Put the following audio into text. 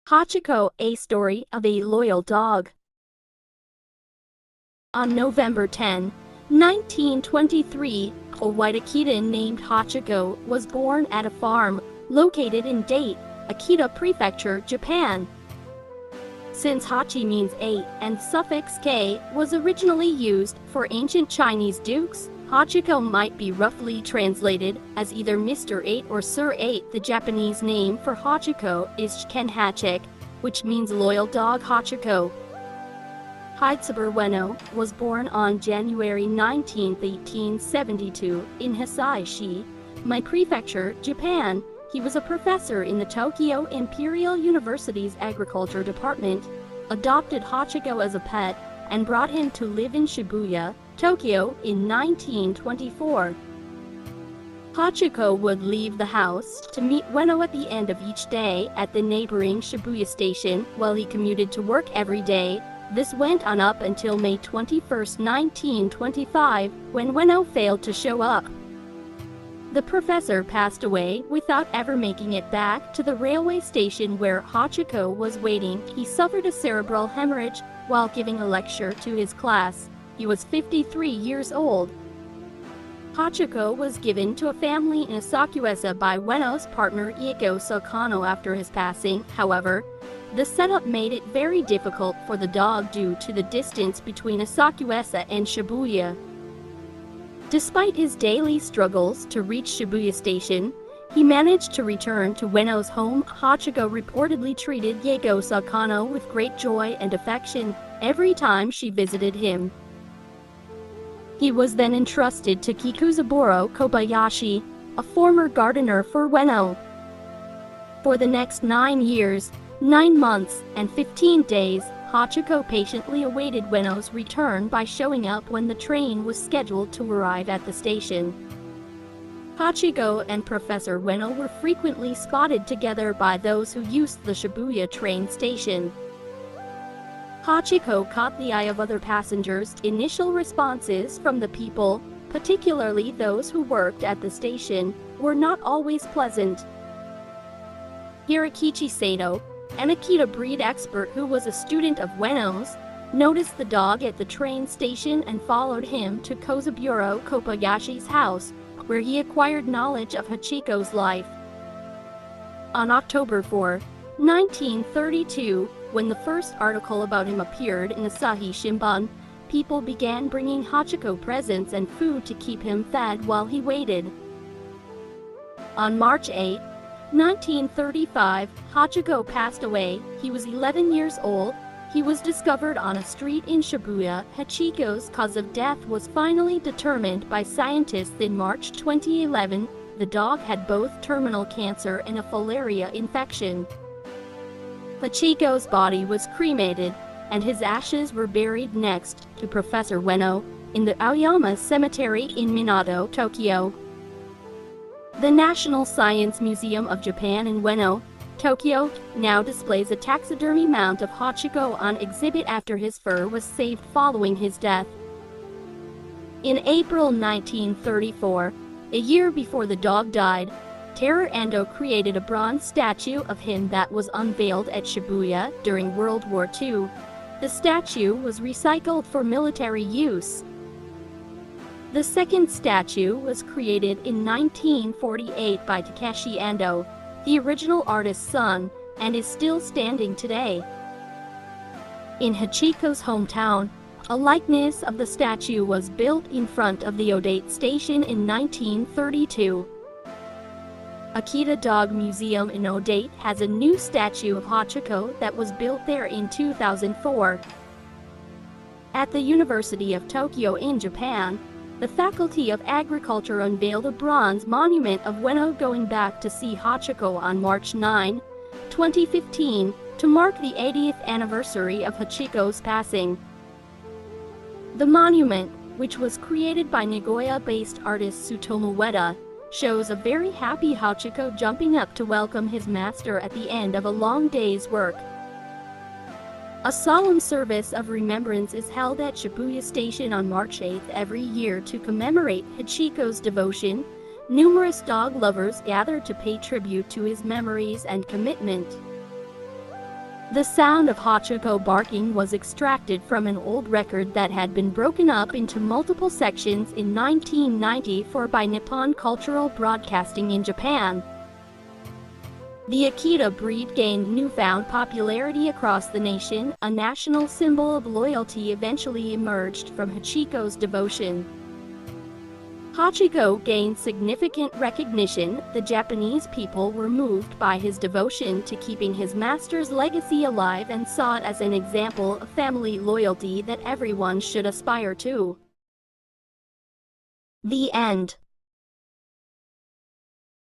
Hachiko, a story of a loyal dog. On November 10, 1923, a white Akita named Hachiko was born at a farm located in Date, Akita Prefecture, Japan. Since Hachi means 8 and suffix K was originally used for ancient Chinese dukes, Hachiko might be roughly translated as either Mr. 8 or Sir 8. The Japanese name for Hachiko is Ken Hachik, which means loyal dog Hachiko. Hachiko Ueno was born on January 19, 1872, in Hisaishi, Mie Prefecture, Japan. He was a professor in the Tokyo Imperial University's Agriculture Department, adopted Hachiko as a pet, and brought him to live in Shibuya, Tokyo, in 1924. Hachiko would leave the house to meet Ueno at the end of each day at the neighboring Shibuya station while he commuted to work every day. This went on up until May 21, 1925, when Ueno failed to show up. The professor passed away without ever making it back to the railway station where Hachiko was waiting. He suffered a cerebral hemorrhage while giving a lecture to his class. He was 53 years old. Hachiko was given to a family in Asakusa by Ueno's partner Ieko Sakano after his passing. However, the setup made it very difficult for the dog due to the distance between Asakusa and Shibuya. Despite his daily struggles to reach Shibuya Station, he managed to return to Ueno's home. Hachiko reportedly treated Ieko Sakano with great joy and affection every time she visited him. He was then entrusted to Kikuzaburo Kobayashi, a former gardener for Ueno. For the next 9 years, 9 months, and 15 days, Hachiko patiently awaited Ueno's return by showing up when the train was scheduled to arrive at the station. Hachiko and Professor Ueno were frequently spotted together by those who used the Shibuya train station. Hachiko caught the eye of other passengers. Initial responses from the people, particularly those who worked at the station, were not always pleasant. Hirakichi Sato, an Akita breed expert who was a student of Ueno's, noticed the dog at the train station and followed him to Kozaburo Kobayashi's house, where he acquired knowledge of Hachiko's life. On October 4, 1932, when the first article about him appeared in Asahi Shimbun, people began bringing Hachiko presents and food to keep him fed while he waited. On March 8, 1935, Hachiko passed away. He was 11 years old. He was discovered on a street in Shibuya. Hachiko's cause of death was finally determined by scientists in March 2011. The dog had both terminal cancer and a filaria infection. Hachiko's body was cremated, and his ashes were buried next to Professor Ueno in the Aoyama Cemetery in Minato, Tokyo. The National Science Museum of Japan in Ueno, Tokyo, now displays a taxidermy mount of Hachiko on exhibit after his fur was saved following his death. In April 1934, a year before the dog died, Teru Ando created a bronze statue of him that was unveiled at Shibuya during World War II. The statue was recycled for military use. The second statue was created in 1948 by Takeshi Ando, the original artist's son, and is still standing today. In Hachiko's hometown, a likeness of the statue was built in front of the Odate station in 1932. Akita Dog Museum in Odate has a new statue of Hachiko that was built there in 2004. At the University of Tokyo in Japan, the Faculty of Agriculture unveiled a bronze monument of Ueno going back to see Hachiko on March 9, 2015, to mark the 80th anniversary of Hachiko's passing. The monument, which was created by Nagoya-based artist Tsutomu Ueda, shows a very happy Hachiko jumping up to welcome his master at the end of a long day's work. A solemn service of remembrance is held at Shibuya Station on March 8 every year to commemorate Hachiko's devotion. Numerous dog lovers gather to pay tribute to his memories and commitment. The sound of Hachiko barking was extracted from an old record that had been broken up into multiple sections in 1994 by Nippon Cultural Broadcasting in Japan. The Akita breed gained newfound popularity across the nation. A national symbol of loyalty eventually emerged from Hachiko's devotion. Hachiko gained significant recognition. The Japanese people were moved by his devotion to keeping his master's legacy alive and saw it as an example of family loyalty that everyone should aspire to. The end.